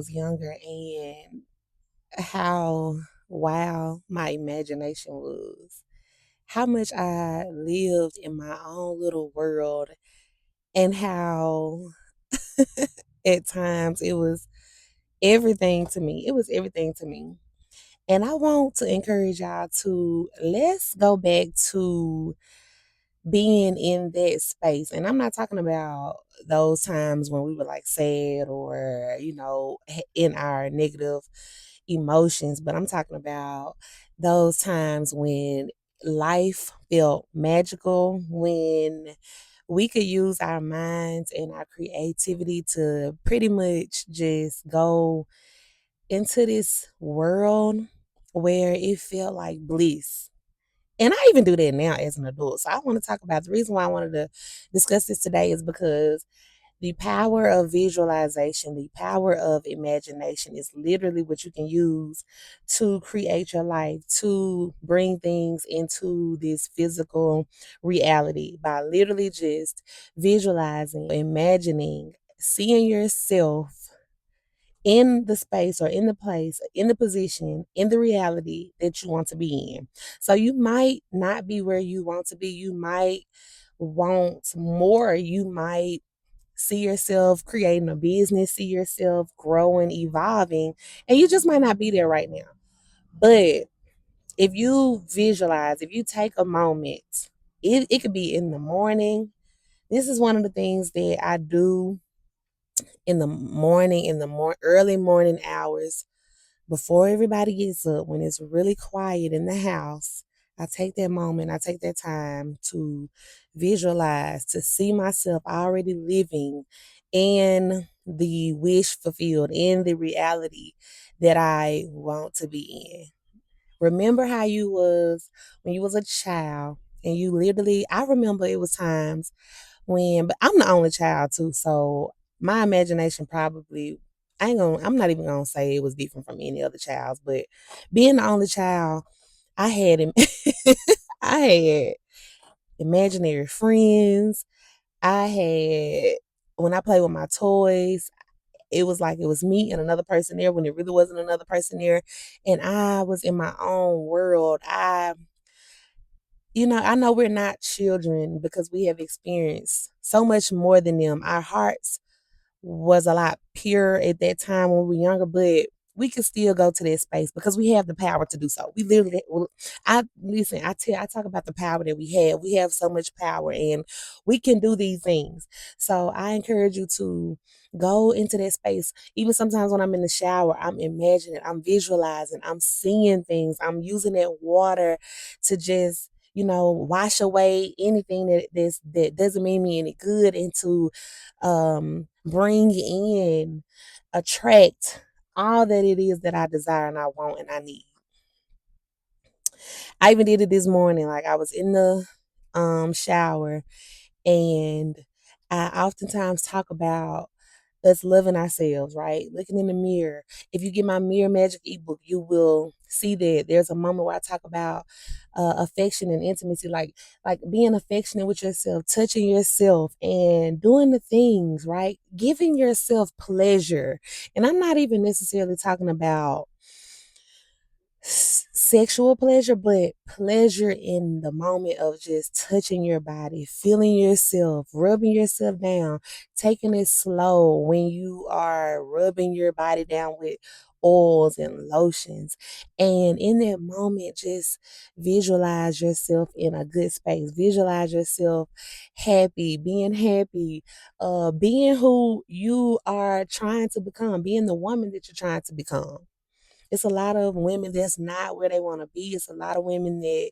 was younger and how wild my imagination was. How much I lived in my own little world and how at times it was everything to me. It was everything to me. And I want to encourage y'all to let's go back to being in that space. And I'm not talking about those times when we were like sad or, in our negative emotions, but I'm talking about those times when life felt magical, when we could use our minds and our creativity to pretty much just go into this world where it felt like bliss. And I even do that now as an adult. So I want to talk about the reason why I wanted to discuss this today is because the power of visualization, the power of imagination is literally what you can use to create your life, to bring things into this physical reality by literally just visualizing, imagining, seeing yourself in the space or in the place, in the position, in the reality that you want to be in. So you might not be where you want to be. You might want more. You might see yourself creating a business, see yourself growing, evolving, and you just might not be there right now. But if you visualize, if you take a moment, it could be in the morning. This is one of the things that I do in the morning, in the early morning hours before everybody gets up, when it's really quiet in the house. I take that moment, I take that time to visualize, to see myself already living in the wish fulfilled, in the reality that I want to be in. Remember how you was when you was a child and you literally, I remember it was times when, but I'm the only child too, so my imagination probably, I'm not even gonna say it was different from any other child's, but being the only child, I had I had imaginary friends. I had when I played with my toys, it was like it was me and another person there when it really wasn't another person there. And I was in my own world. I know we're not children because we have experienced so much more than them. Our hearts was a lot pure at that time when we were younger, but we could still go to that space because we have the power to do so. We literally, well, I talk about the power that we have. We have so much power and we can do these things. So I encourage you to go into that space. Even sometimes when I'm in the shower, I'm imagining, I'm visualizing, I'm seeing things, I'm using that water to just wash away anything that doesn't mean me any good, and to bring in, attract all that it is that I desire and I want and I need. I even did it this morning. Like I was in the shower, and I oftentimes talk about us loving ourselves, right? Looking in the mirror. If you get my Mirror Magic ebook, you will see that there's a moment where I talk about affection and intimacy, like being affectionate with yourself, touching yourself, and doing the things, right? Giving yourself pleasure. And I'm not even necessarily talking about sexual pleasure, but pleasure in the moment of just touching your body, feeling yourself, rubbing yourself down, taking it slow when you are rubbing your body down with oils and lotions. And in that moment, just visualize yourself in a good space. Visualize yourself happy, being who you are trying to become, being the woman that you're trying to become. It's a lot of women that's not where they want to be. It's a lot of women that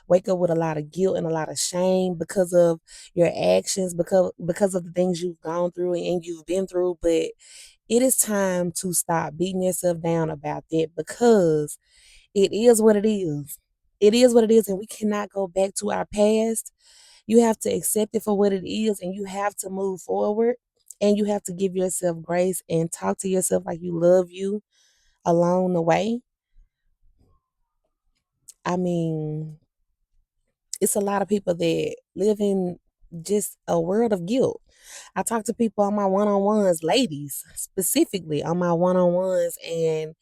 wake up with a lot of guilt and a lot of shame because of your actions, because of the things you've gone through and you've been through. But it is time to stop beating yourself down about that, because it is what it is. It is what it is, and we cannot go back to our past. You have to accept it for what it is, and you have to move forward, and you have to give yourself grace and talk to yourself like you love you along the way. I mean, it's a lot of people that live in just a world of guilt. I talk to people on my one-on-ones, ladies specifically on my one-on-ones, and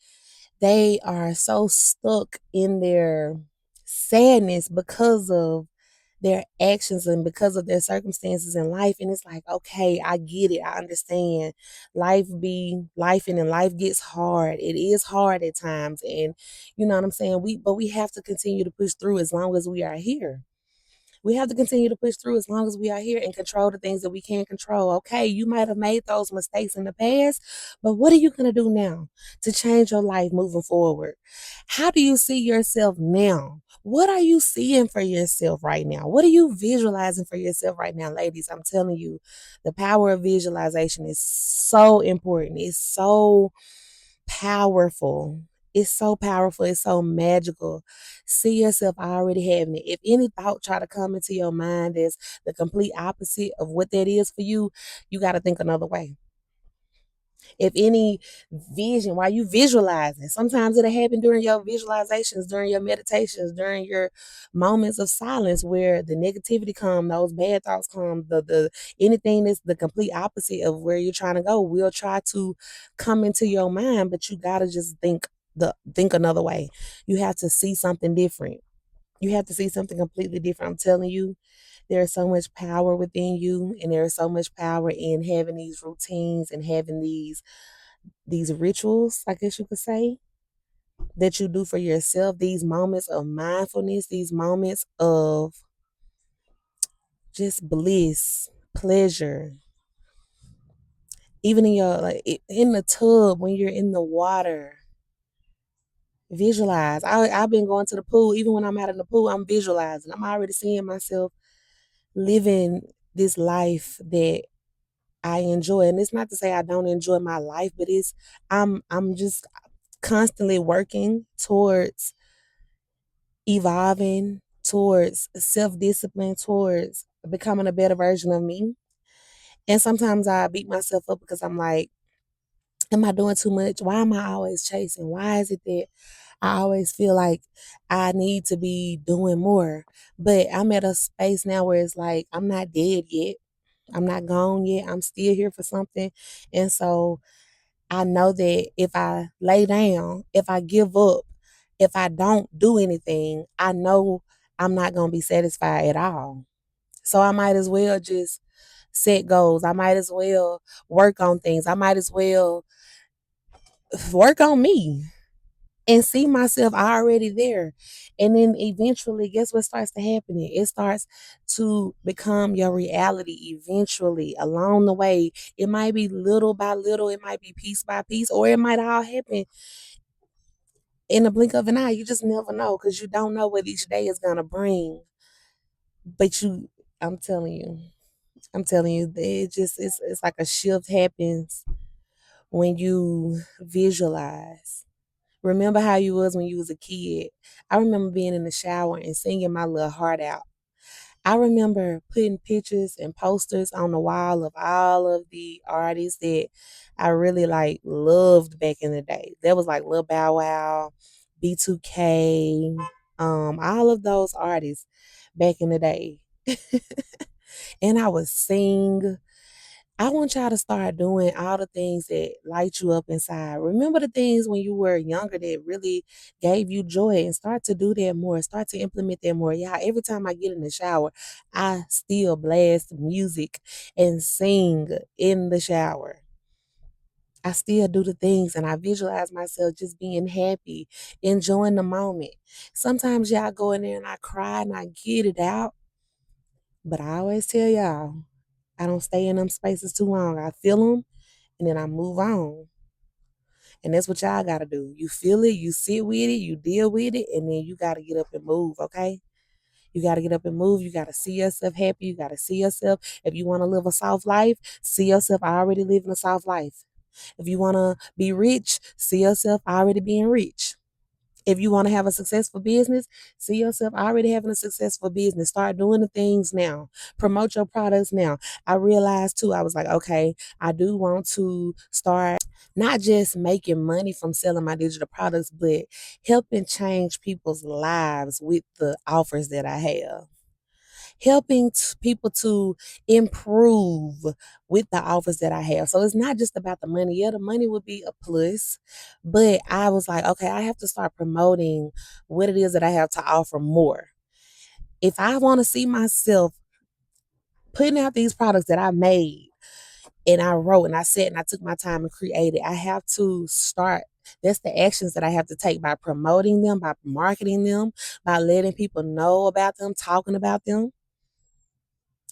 they are so stuck in their sadness because of their actions and because of their circumstances in life. And it's like, okay, I get it. I understand. Life be life and life gets hard. It is hard at times. And you know what I'm saying? We have to continue to push through as long as we are here. We have to continue to push through as long as we are here and control the things that we can't control. Okay, you might have made those mistakes in the past, but what are you going to do now to change your life moving forward? How do you see yourself now? What are you seeing for yourself right now? What are you visualizing for yourself right now, ladies? I'm telling you, the power of visualization is so important. It's so powerful. It's so powerful. It's so magical. See yourself already having it. If any thought try to come into your mind that's the complete opposite of what that is for you, you got to think another way. If any vision, while you visualizing, sometimes it'll happen during your visualizations, during your meditations, during your moments of silence where the negativity come, those bad thoughts come, the anything that's the complete opposite of where you're trying to go will try to come into your mind, but you gotta just think another way. You have to see something different. You have to see something completely different. I'm telling you, there is so much power within you, and there is so much power in having these routines and having these rituals, I guess you could say, that you do for yourself, these moments of mindfulness, these moments of just bliss, pleasure. Even in your in the tub when you're in the water, visualize. I've been going to the pool. Even when I'm out in the pool, I'm visualizing. I'm already seeing myself living this life that I enjoy. And it's not to say I don't enjoy my life, but I'm just constantly working towards evolving, towards self-discipline, towards becoming a better version of me. And sometimes I beat myself up because I'm like, am I doing too much? Why am I always chasing? Why is it that I always feel like I need to be doing more? But I'm at a space now where it's like I'm not dead yet. I'm not gone yet. I'm still here for something. And so I know that if I lay down, if I give up, if I don't do anything, I know I'm not going to be satisfied at all. So I might as well just set goals. I might as well work on things. I might as well work on me and see myself already there. And then eventually, guess what starts to happen? It starts to become your reality eventually along the way. It might be little by little, it might be piece by piece, or it might all happen in the blink of an eye. You just never know because you don't know what each day is going to bring. But I'm telling you, I'm telling you, it's like a shift happens when you visualize. Remember how you was when you was a kid. I remember being in the shower and singing my little heart out. I remember putting pictures and posters on the wall of all of the artists that I really like loved back in the day. That was like Lil Bow Wow, B2K, all of those artists back in the day. And I would sing. I want y'all to start doing all the things that light you up inside. Remember the things when you were younger that really gave you joy and start to do that more. Start to implement that more. Yeah, every time I get in the shower, I still blast music and sing in the shower. I still do the things and I visualize myself just being happy, enjoying the moment. Sometimes y'all go in there and I cry and I get it out. But I always tell y'all, I don't stay in them spaces too long. I feel them and then I move on. And that's what y'all gotta do. You feel it, you sit with it, you deal with it, and then you gotta get up and move, okay? You gotta get up and move. You gotta see yourself happy. You gotta see yourself. If you wanna live a soft life, see yourself already living a soft life. If you wanna be rich, see yourself already being rich. If you want to have a successful business, see yourself already having a successful business. Start doing the things now. Promote your products now. I realized too, I was like, okay, I do want to start not just making money from selling my digital products, but helping change people's lives with the offers that I have. helping people to improve with the offers that I have. So it's not just about the money. Yeah, the money would be a plus, but I was like, okay, I have to start promoting what it is that I have to offer more. If I want to see myself putting out these products that I made and I wrote and I said and I took my time and created, I have to start. That's the actions that I have to take by promoting them, by marketing them, by letting people know about them, talking about them.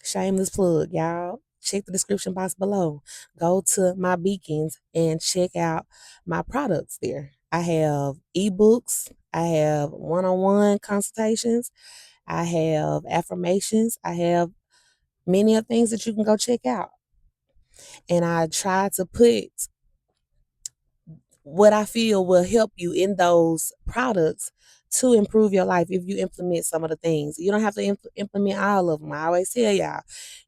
Shameless plug, y'all. Check the description box below. Go to my beacons and check out my products there. I have ebooks, I have one on one consultations, I have affirmations, I have many of things that you can go check out. And I try to put what I feel will help you in those products to improve your life if you implement some of the things. You don't have to implement all of them. I always tell y'all,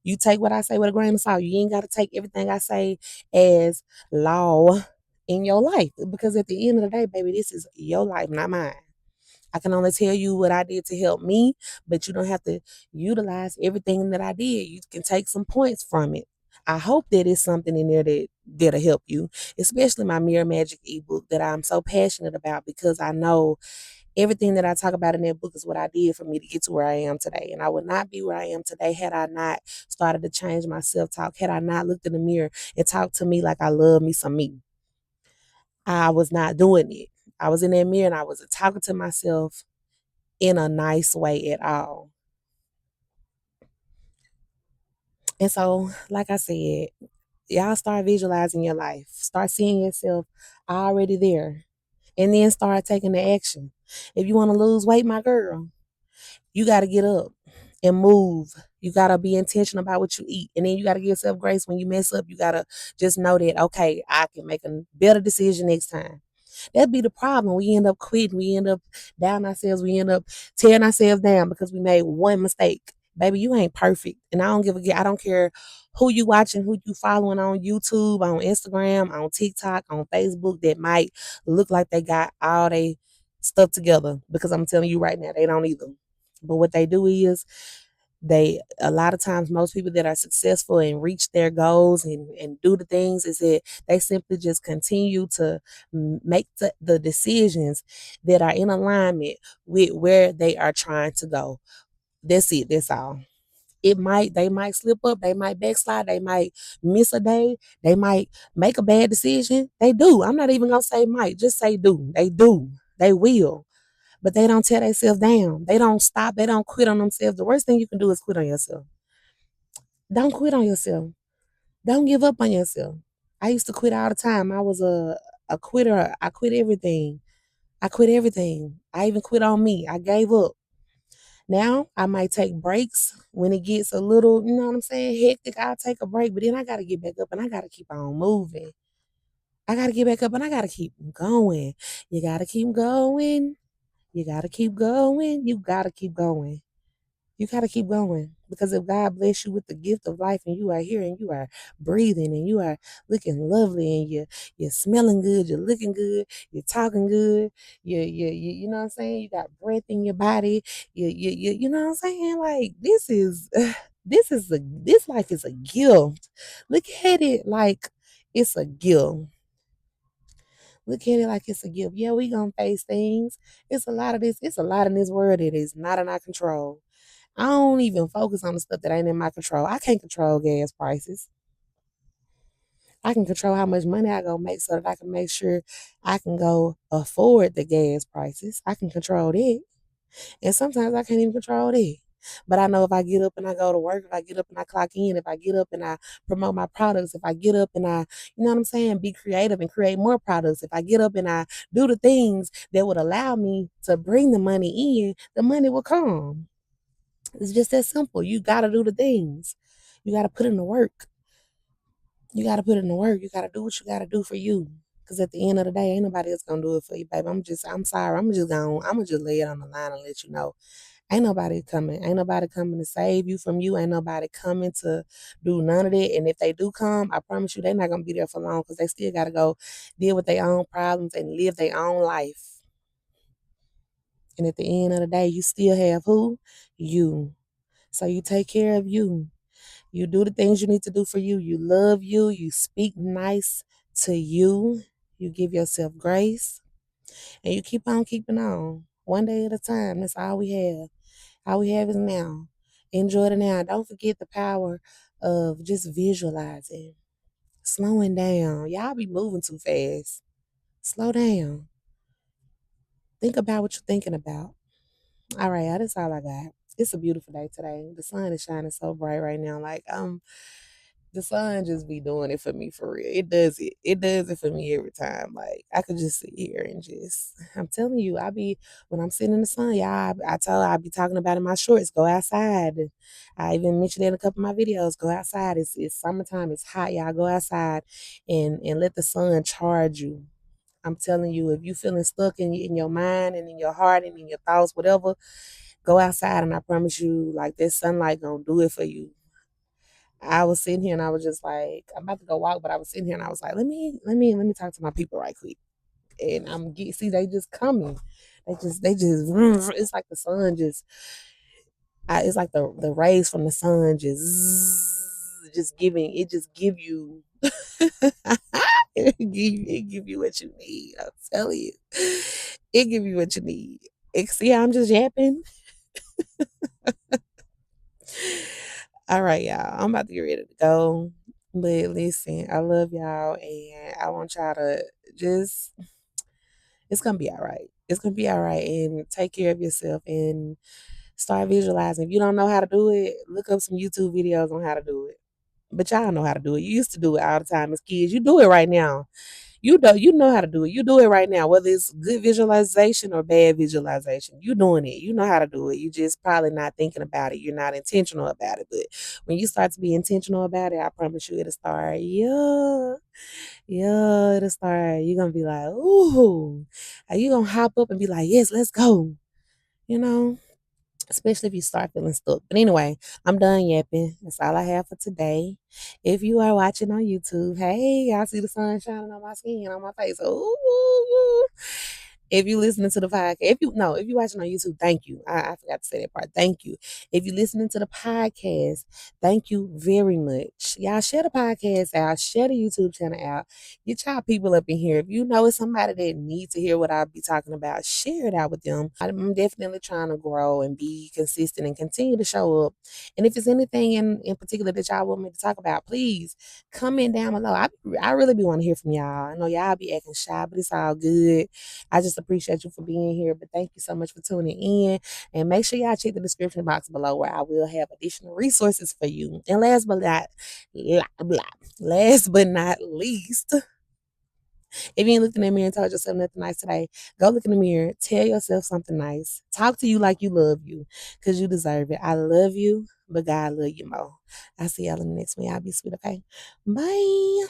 you take what I say with a grain of salt. You ain't got to take everything I say as law in your life because at the end of the day, baby, this is your life, not mine. I can only tell you what I did to help me, but you don't have to utilize everything that I did. You can take some points from it. I hope that it's something in there that'll help you, especially my Mirror Magic ebook that I'm so passionate about because I know everything that I talk about in that book is what I did for me to get to where I am today. And I would not be where I am today had I not started to change my self-talk, had I not looked in the mirror and talked to me like I love me some me. I was not doing it. I was in that mirror and I was talking to myself in a nice way at all. And so, like I said, y'all start visualizing your life. Start seeing yourself already there. And then start taking the action. If you want to lose weight, my girl, you got to get up and move. You got to be intentional about what you eat. And then you got to give yourself grace when you mess up. You got to just know that, okay, I can make a better decision next time. That'd be the problem. We end up quitting. We end up down ourselves. We end up tearing ourselves down because we made one mistake. Baby, you ain't perfect. And I don't care who you watching, who you following on YouTube, on Instagram, on TikTok, on Facebook that might look like they got all they stuff together. Because I'm telling you right now, they don't either. But what they do is a lot of times most people that are successful and reach their goals and do the things is that they simply just continue to make the decisions that are in alignment with where they are trying to go. That's it. That's all. They might slip up, they might backslide, they might miss a day, they might make a bad decision. They do. I'm not even gonna say might, just say do. They do. They will. But they don't tear themselves down. They don't stop. They don't quit on themselves. The worst thing you can do is quit on yourself. Don't quit on yourself. Don't give up on yourself. I used to quit all the time. I was a quitter. I quit everything. I quit everything. I even quit on me. I gave up. Now I might take breaks when it gets a little, you know what I'm saying, hectic. I'll take a break, but then I gotta get back up and I gotta keep on moving. I gotta get back up and I gotta keep going. You gotta keep going. You gotta keep going. You gotta keep going. You got to keep going because if God bless you with the gift of life and you are here and you are breathing and you are looking lovely and you're smelling good, you're looking good, you're talking good, you know what I'm saying? You got breath in your body. You know what I'm saying? Like this life is a gift. Look at it like it's a gift. Look at it like it's a gift. Yeah, we gonna face things. It's a lot of this. It's a lot in this world that is not in our control. I don't even focus on the stuff that ain't in my control. I can't control gas prices. I can control how much money I go make so that I can make sure I can go afford the gas prices. I can control that. And sometimes I can't even control that. But I know if I get up and I go to work, if I get up and I clock in, if I get up and I promote my products, if I get up and you know what I'm saying, be creative and create more products, if I get up and I do the things that would allow me to bring the money in, the money will come. It's just that simple. You got to do the things. You got to put in the work. You got to put in the work. You got to do what you got to do for you. Because at the end of the day, ain't nobody else going to do it for you, baby. I'm sorry. I'm going to just lay it on the line and let you know. Ain't nobody coming. Ain't nobody coming to save you from you. Ain't nobody coming to do none of that. And if they do come, I promise you, they're not going to be there for long because they still got to go deal with their own problems and live their own life. And at the end of the day, you still have who? You. So you take care of you. You do the things you need to do for you. You love you. You speak nice to you. You give yourself grace. And you keep on keeping on. One day at a time. That's all we have. All we have is now. Enjoy the now. Don't forget the power of just visualizing. Slowing down. Y'all be moving too fast. Slow down. Think about what you're thinking about. All right, y'all, that's all I got. It's a beautiful day today. The sun is shining so bright right now. Like, the sun just be doing it for me for real. It does it. It does it for me every time. Like I could just sit here and just I'm telling you, I be when I'm sitting in the sun, y'all, I be talking about in my shorts, go outside. I even mentioned it in a couple of my videos. Go outside. It's summertime, it's hot, y'all. Go outside and let the sun charge you. I'm telling you, if you feeling stuck in your mind and in your heart and in your thoughts, whatever, go outside and I promise you, like this sunlight gonna do it for you. I was sitting here and I was just like, I'm about to go walk, but I was sitting here and I was like, let me talk to my people right quick. And see, they just coming. They just it's like the sun it's like the rays from the sun just giving it just give you it give you what you need. I'm telling you. It give you what you need. See, I'm just yapping. All right, y'all. I'm about to get ready to go. But listen, I love y'all and I want y'all to just it's gonna be all right. It's gonna be all right and take care of yourself and start visualizing. If you don't know how to do it, look up some YouTube videos on how to do it. But y'all know how to do it. You used to do it all the time as kids. You do it right now. You know how to do it. You do it right now, whether it's good visualization or bad visualization. You doing it. You know how to do it. You just probably not thinking about it. You're not intentional about it. But when you start to be intentional about it, I promise you it'll start. Yeah. Yeah, it'll start. You're gonna be like, ooh. And you gonna hop up and be like, yes, let's go. You know? Especially if you start feeling stuck. But anyway, I'm done yapping. That's all I have for today. If you are watching on YouTube, hey, y'all see the sun shining on my skin, on my face. Ooh. If you listening to the podcast, if you watching on YouTube, thank you. I forgot to say that part. Thank you. If you listening to the podcast, thank you very much. Y'all share the podcast out, share the YouTube channel out. Get y'all people up in here. If you know it's somebody that needs to hear what I'll be talking about, share it out with them. I'm definitely trying to grow and be consistent and continue to show up. And if it's anything in particular that y'all want me to talk about, please comment down below. I really be want to hear from y'all. I know y'all be acting shy, but it's all good. I just appreciate you for being here. But thank you so much for tuning in. And make sure y'all check the description box below where I will have additional resources for you. And last but not least, if you ain't looked in the mirror and told yourself nothing nice today, go look in the mirror, tell yourself something nice. Talk to you like you love you because you deserve it. I love you, but God love you more. I'll see y'all in the next one. Y'all be sweet, okay? Bye.